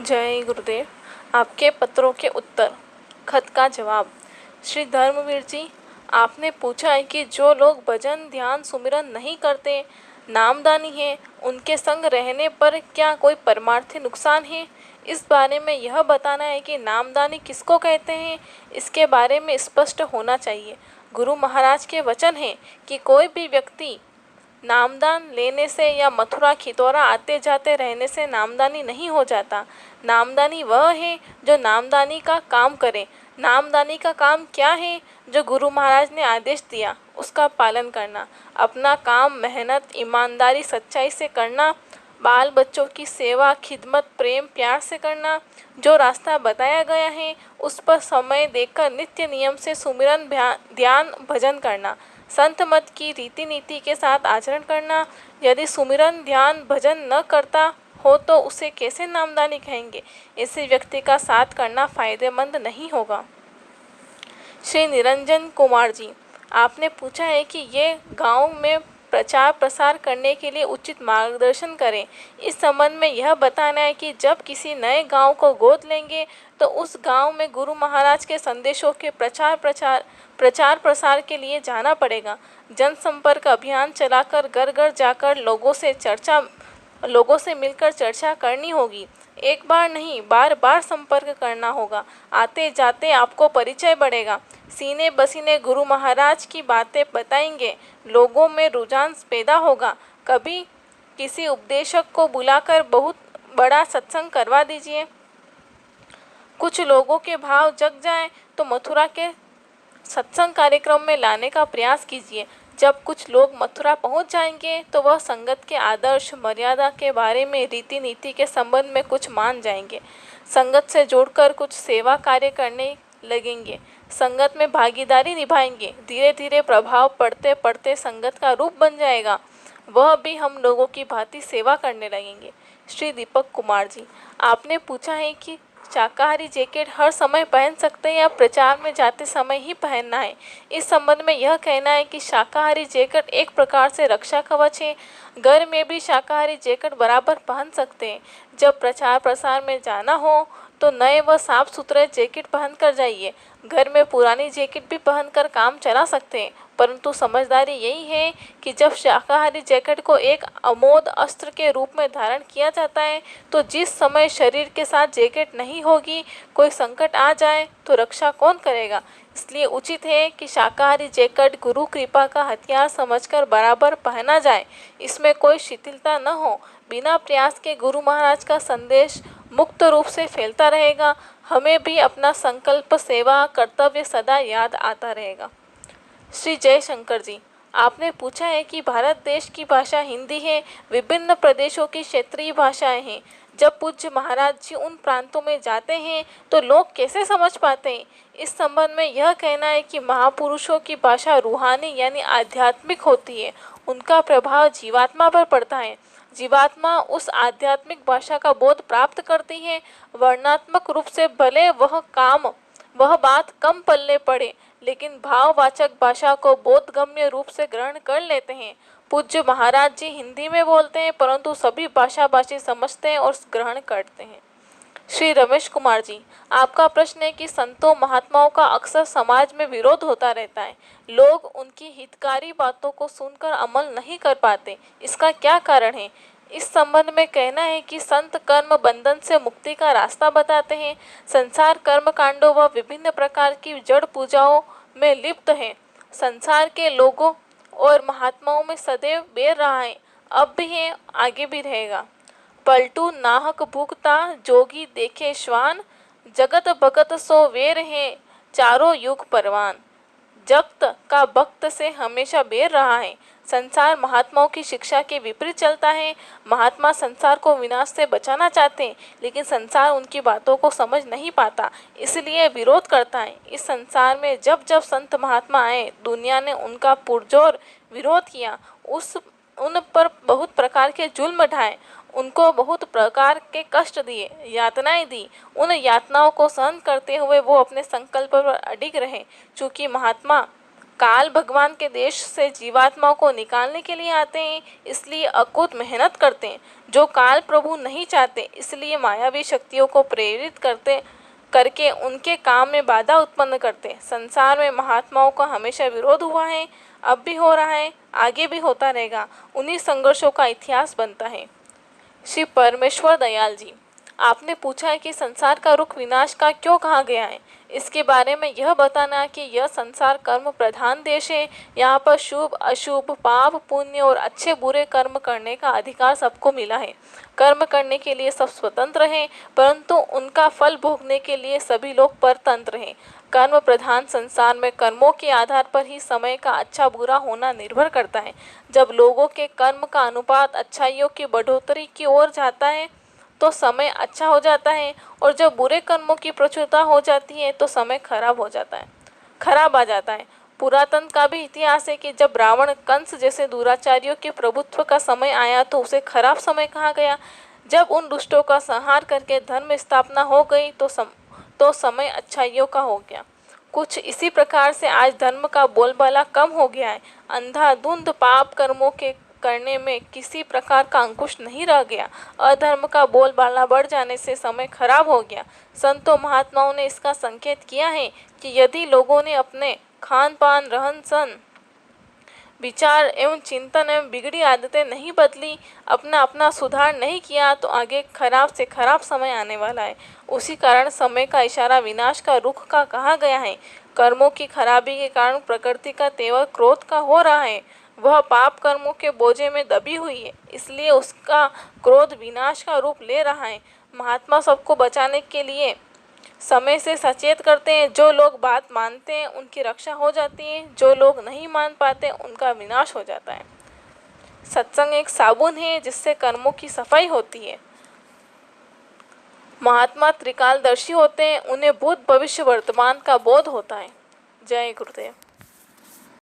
जय गुरुदेव। आपके पत्रों के उत्तर। खत का जवाब। श्री धर्मवीर जी, आपने पूछा है कि जो लोग भजन ध्यान सुमिरन नहीं करते, नामदानी हैं, उनके संग रहने पर क्या कोई परमार्थी नुकसान है। इस बारे में यह बताना है कि नामदानी किसको कहते हैं, इसके बारे में स्पष्ट होना चाहिए। गुरु महाराज के वचन हैं कि कोई भी व्यक्ति नामदान लेने से या मथुरा खितौरा आते जाते रहने से नामदानी नहीं हो जाता। नामदानी वह है जो नामदानी का काम करे। नामदानी का काम क्या है? जो गुरु महाराज ने आदेश दिया उसका पालन करना, अपना काम मेहनत ईमानदारी सच्चाई से करना, बाल बच्चों की सेवा खिदमत प्रेम प्यार से करना, जो रास्ता बताया गया है उस पर समय देकर नित्य नियम से सुमिरन ध्यान भजन करना, संत मत की रीति नीति के साथ आचरण करना। यदि सुमिरन ध्यान भजन न करता हो तो उसे कैसे नामदानी कहेंगे। ऐसे व्यक्ति का साथ करना फायदेमंद नहीं होगा। श्री निरंजन कुमार जी, आपने पूछा है कि ये गांव में प्रचार प्रसार करने के लिए उचित मार्गदर्शन करें। इस संबंध में यह बताना है कि जब किसी नए गांव को गोद लेंगे तो उस गांव में गुरु महाराज के संदेशों के प्रचार प्रसार के लिए जाना पड़ेगा। जनसंपर्क अभियान चलाकर घर घर जाकर लोगों से मिलकर चर्चा करनी होगी। एक बार नहीं बार बार संपर्क करना होगा। आते जाते आपको परिचय बढ़ेगा। सीने बसीने गुरु महाराज की बातें बताएंगे, लोगों में रुझान पैदा होगा। कभी किसी उपदेशक को बुलाकर बहुत बड़ा सत्संग करवा दीजिए। कुछ लोगों के भाव जग जाए तो मथुरा के सत्संग कार्यक्रम में लाने का प्रयास कीजिए। जब कुछ लोग मथुरा पहुंच जाएंगे तो वह संगत के आदर्श मर्यादा के बारे में रीति नीति के संबंध में कुछ मान जाएंगे। संगत से जोड़कर कुछ सेवा कार्य करने लगेंगे, संगत में भागीदारी निभाएंगे। धीरे धीरे प्रभाव पड़ते पड़ते संगत का रूप बन जाएगा, वह भी हम लोगों की भांति सेवा करने लगेंगे। श्री दीपक कुमार जी, आपने पूछा है कि शाकाहारी जैकेट हर समय पहन सकते हैं या प्रचार में जाते समय ही पहनना है। इस संबंध में यह कहना है कि शाकाहारी जैकेट एक प्रकार से रक्षा कवच है। घर में भी शाकाहारी जैकेट बराबर पहन सकते हैं। जब प्रचार प्रसार में जाना हो तो नए व साफ सुथरे जैकेट पहन कर जाइए। घर में पुरानी जैकेट भी पहनकर काम चला सकते हैं, परंतु समझदारी यही है कि जब शाकाहारी जैकेट को एक अमोद अस्त्र के रूप में धारण किया जाता है तो जिस समय शरीर के साथ जैकेट नहीं होगी, कोई संकट आ जाए तो रक्षा कौन करेगा। इसलिए उचित है कि शाकाहारी जैकेट गुरु कृपा का हथियार समझकर बराबर पहना जाए। इसमें कोई शिथिलता न हो। बिना प्रयास के गुरु महाराज का संदेश मुक्त रूप से फैलता रहेगा। हमें भी अपना संकल्प सेवा कर्तव्य सदा याद आता रहेगा। श्री जयशंकर जी, आपने पूछा है कि भारत देश की भाषा हिंदी है, विभिन्न प्रदेशों की क्षेत्रीय भाषाएं हैं। जब पूज्य महाराज जी उन प्रांतों में जाते हैं तो लोग कैसे समझ पाते हैं। इस संबंध में यह कहना है कि महापुरुषों की भाषा रूहानी यानी आध्यात्मिक होती है। उनका प्रभाव जीवात्मा पर पड़ता है। जीवात्मा उस आध्यात्मिक भाषा का बोध प्राप्त करती है। वर्णात्मक रूप से भले वह बात कम पल्ले पड़े, लेकिन भाववाचक भाषा को बोधगम्य रूप से ग्रहण कर लेते हैं। पूज्य महाराज जी हिंदी में बोलते हैं, परंतु सभी भाषाभाषी समझते हैं और ग्रहण करते हैं। श्री रमेश कुमार जी, आपका प्रश्न है कि संतों महात्माओं का अक्सर समाज में विरोध होता रहता है। लोग उनकी हितकारी बातों को सुनकर अमल नहीं कर पाते, इसका क्या कारण है। इस संबंध में कहना है कि संत कर्म बंधन से मुक्ति का रास्ता बताते हैं। संसार कर्म कांडों व विभिन्न प्रकार की जड़ पूजाओं में लिप्त है। संसार के लोगों और महात्माओं में सदैव बैर रहा है, अब भी है, आगे भी रहेगा। पलटू नाहक भूखता जोगी देखे श्वान, जगत भगत सो वेर है चारों युग परवान। जगत का भक्त से हमेशा बैर रहा है। संसार महात्माओं की शिक्षा के विपरीत चलता है। महात्मा संसार को विनाश से बचाना चाहते हैं, लेकिन संसार उनकी बातों को समझ नहीं पाता, इसलिए विरोध करता है। इस संसार में जब जब संत महात्मा आए, दुनिया ने उनका पुरजोर विरोध किया। उन पर बहुत प्रकार के जुल्म ढाए, उनको बहुत प्रकार के कष्ट दिए, यातनाएं दी। उन यातनाओं को सहन करते हुए वो अपने संकल्प पर अडिग रहे। चूँकि महात्मा काल भगवान के देश से जीवात्माओं को निकालने के लिए आते हैं, इसलिए अकूत मेहनत करते हैं। जो काल प्रभु नहीं चाहते, इसलिए मायावी शक्तियों को प्रेरित करके उनके काम में बाधा उत्पन्न करते। संसार में महात्माओं का हमेशा विरोध हुआ है, अब भी हो रहा है, आगे भी होता रहेगा। उन्हीं संघर्षों का इतिहास बनता है। श्री परमेश्वर दयाल जी, आपने पूछा है कि संसार का रुख विनाश का क्यों कहा गया है। इसके बारे में यह बताना कि यह संसार कर्म प्रधान देश है। यहाँ पर शुभ अशुभ, पाप पुण्य और अच्छे बुरे कर्म करने का अधिकार सबको मिला है। कर्म करने के लिए सब स्वतंत्र हैं, परंतु उनका फल भोगने के लिए सभी लोग परतंत्र हैं। कर्म प्रधान संसार में कर्मों के आधार पर ही समय का अच्छा बुरा होना निर्भर करता है। जब लोगों के कर्म का अनुपात अच्छाइयों की बढ़ोतरी की ओर जाता है तो समय अच्छा हो जाता है, और जब बुरे कर्मों की प्रचुरता हो जाती है तो समय खराब आ जाता है। पुरातन का भी इतिहास है कि जब रावण कंस जैसे दुराचारियों के प्रभुत्व का समय आया तो उसे खराब समय कहा गया। जब उन दुष्टों का संहार करके धर्म स्थापना हो गई तो समय अच्छाइयों का हो गया। कुछ इसी प्रकार से आज धर्म का बोलबाला कम हो गया है। अंधाधुंध पाप कर्मों के करने में किसी प्रकार का अंकुश नहीं रह गया। अधर्म का बोलबाला बढ़ जाने से समय खराब हो गया। संतों महात्माओं ने इसका संकेत किया है कि यदि लोगों ने अपने खान पान, रहन सहन, विचार एवं चिंतन एवं बिगड़ी आदतें नहीं बदली, अपना सुधार नहीं किया, तो आगे खराब से खराब समय आने वाला है। उसी कारण समय का इशारा विनाश का रुख का कहा गया है। कर्मों की खराबी के कारण प्रकृति का तेवर क्रोध का हो रहा है। वह पाप कर्मों के बोझे में दबी हुई है, इसलिए उसका क्रोध विनाश का रूप ले रहा है। महात्मा सबको बचाने के लिए समय से सचेत करते हैं। जो लोग बात मानते हैं उनकी रक्षा हो जाती है, जो लोग नहीं मान पाते उनका विनाश हो जाता है। सत्संग एक साबुन है जिससे कर्मों की सफाई होती है। महात्मा त्रिकालदर्शी होते हैं, उन्हें भूत भविष्य वर्तमान का बोध होता है। जय गुरुदेव।